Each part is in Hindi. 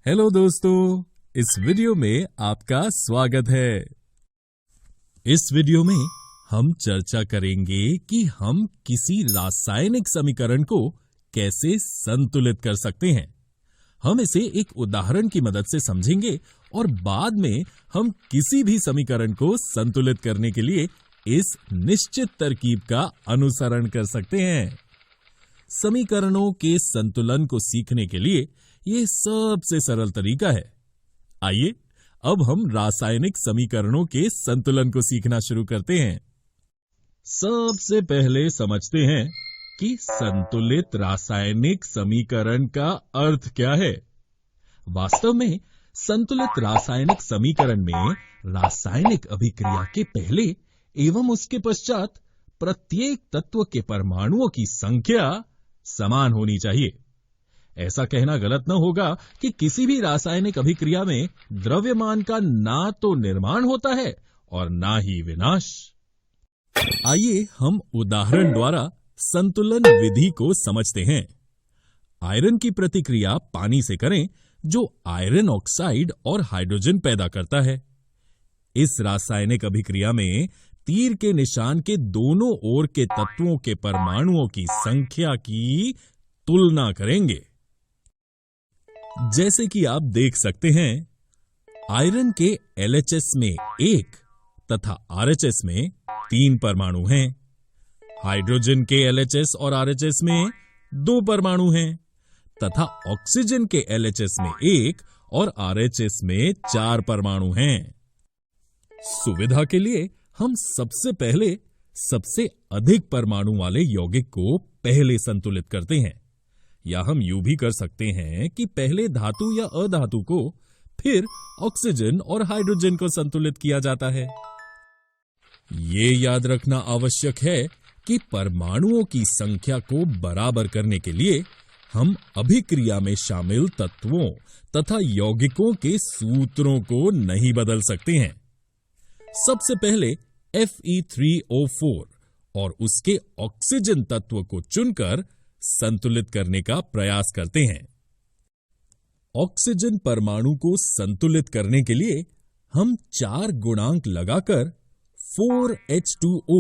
हेलो दोस्तों, इस वीडियो में आपका स्वागत है। इस वीडियो में हम चर्चा करेंगे कि हम किसी रासायनिक समीकरण को कैसे संतुलित कर सकते हैं। हम इसे एक उदाहरण की मदद से समझेंगे और बाद में हम किसी भी समीकरण को संतुलित करने के लिए इस निश्चित तरकीब का अनुसरण कर सकते हैं। समीकरणों के संतुलन को सीखने के लिए यह सबसे सरल तरीका है। आइए अब हम रासायनिक समीकरणों के संतुलन को सीखना शुरू करते हैं। सबसे पहले समझते हैं कि संतुलित रासायनिक समीकरण का अर्थ क्या है। वास्तव में संतुलित रासायनिक समीकरण में रासायनिक अभिक्रिया के पहले एवं उसके पश्चात प्रत्येक तत्व के परमाणुओं की संख्या समान होनी चाहिए। ऐसा कहना गलत न होगा कि किसी भी रासायनिक अभिक्रिया में द्रव्यमान का ना तो निर्माण होता है और ना ही विनाश। आइए हम उदाहरण द्वारा संतुलन विधि को समझते हैं। आयरन की प्रतिक्रिया पानी से करें जो आयरन ऑक्साइड और हाइड्रोजन पैदा करता है। इस रासायनिक अभिक्रिया में तीर के निशान के दोनों ओर के तत्वों के परमाणुओं की संख्या की तुलना करेंगे। जैसे कि आप देख सकते हैं, आयरन के LHS में 1 तथा RHS में 3 परमाणु हैं। हाइड्रोजन के LHS और RHS में 2 परमाणु हैं तथा ऑक्सीजन के LHS में 1 और RHS में 4 परमाणु हैं। सुविधा के लिए हम सबसे पहले सबसे अधिक परमाणु वाले यौगिक को पहले संतुलित करते हैं, या हम यूं भी कर सकते हैं कि पहले धातु या अधातु को, फिर ऑक्सीजन और हाइड्रोजन को संतुलित किया जाता है। ये याद रखना आवश्यक है कि परमाणुओं की संख्या को बराबर करने के लिए हम अभिक्रिया में शामिल तत्वों तथा यौगिकों के सूत्रों को नहीं बदल सकते हैं। सबसे पहले Fe3O4 और उसके ऑक्सीजन तत्व को चुनकर संतुलित करने का प्रयास करते हैं। ऑक्सीजन परमाणु को संतुलित करने के लिए हम 4 गुणांक लगाकर 4H2O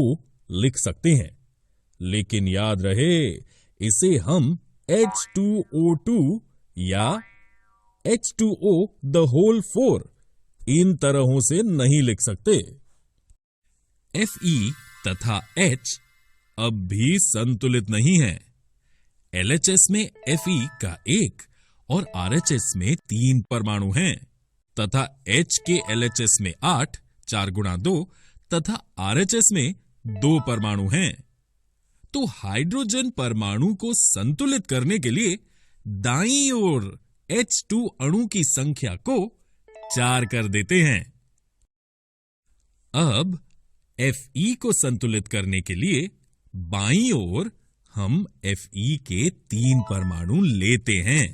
लिख सकते हैं, लेकिन याद रहे इसे हम H2O2 या H2O the whole 4 इन तरहों से नहीं लिख सकते। Fe तथा H अब भी संतुलित नहीं है। LHS में Fe का 1 और RHS में 3 परमाणु हैं तथा H के LHS में 8 4 गुणा 2 तथा RHS में 2 परमाणु हैं। तो हाइड्रोजन परमाणु को संतुलित करने के लिए दाईं ओर H2 अणु की संख्या को 4 कर देते हैं। अब Fe को संतुलित करने के लिए बाईं ओर हम Fe के 3 परमाणु लेते हैं।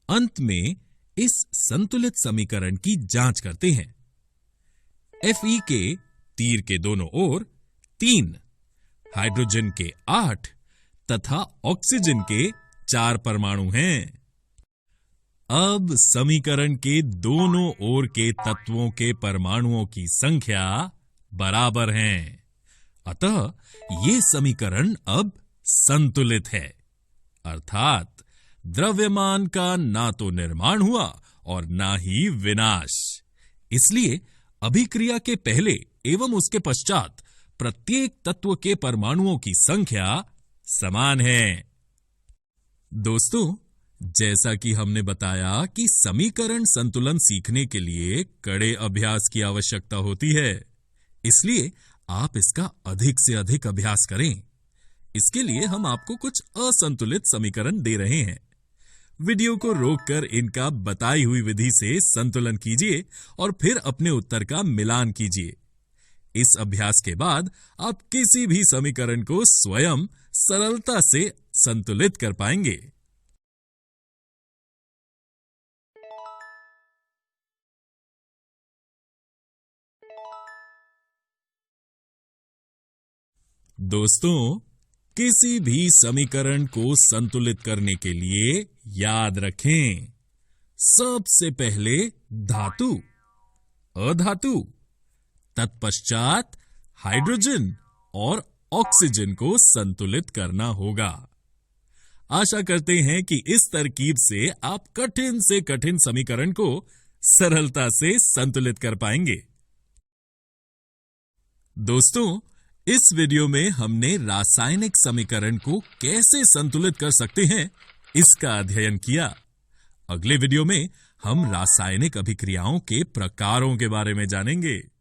अंत में इस संतुलित समीकरण की जांच करते हैं। Fe के तीर के दोनों ओर 3, हाइड्रोजन के 8 तथा ऑक्सीजन के 4 परमाणु हैं। अब समीकरण के दोनों ओर के तत्वों के परमाणुओं की संख्या बराबर हैं। अतः ये समीकरण अब संतुलित है, अर्थात द्रव्यमान का ना तो निर्माण हुआ और ना ही विनाश। इसलिए अभिक्रिया के पहले एवं उसके पश्चात प्रत्येक तत्व के परमाणुओं की संख्या समान है। दोस्तों, जैसा कि हमने बताया कि समीकरण संतुलन सीखने के लिए कड़े अभ्यास की आवश्यकता होती है, इसलिए आप इसका अधिक से अधिक अभ्यास करें। इसके लिए हम आपको कुछ असंतुलित समीकरण दे रहे हैं। वीडियो को रोककर इनका बताई हुई विधि से संतुलन कीजिए और फिर अपने उत्तर का मिलान कीजिए। इस अभ्यास के बाद आप किसी भी समीकरण को स्वयं सरलता से संतुलित कर पाएंगे। दोस्तों, किसी भी समीकरण को संतुलित करने के लिए याद रखें, सबसे पहले धातु, अधातु, तत्पश्चात हाइड्रोजन और ऑक्सीजन को संतुलित करना होगा। आशा करते हैं कि इस तरकीब से आप कठिन से कठिन समीकरण को सरलता से संतुलित कर पाएंगे। दोस्तों, इस वीडियो में हमने रासायनिक समीकरण को कैसे संतुलित कर सकते हैं, इसका अध्ययन किया। अगले वीडियो में हम रासायनिक अभिक्रियाओं के प्रकारों के बारे में जानेंगे।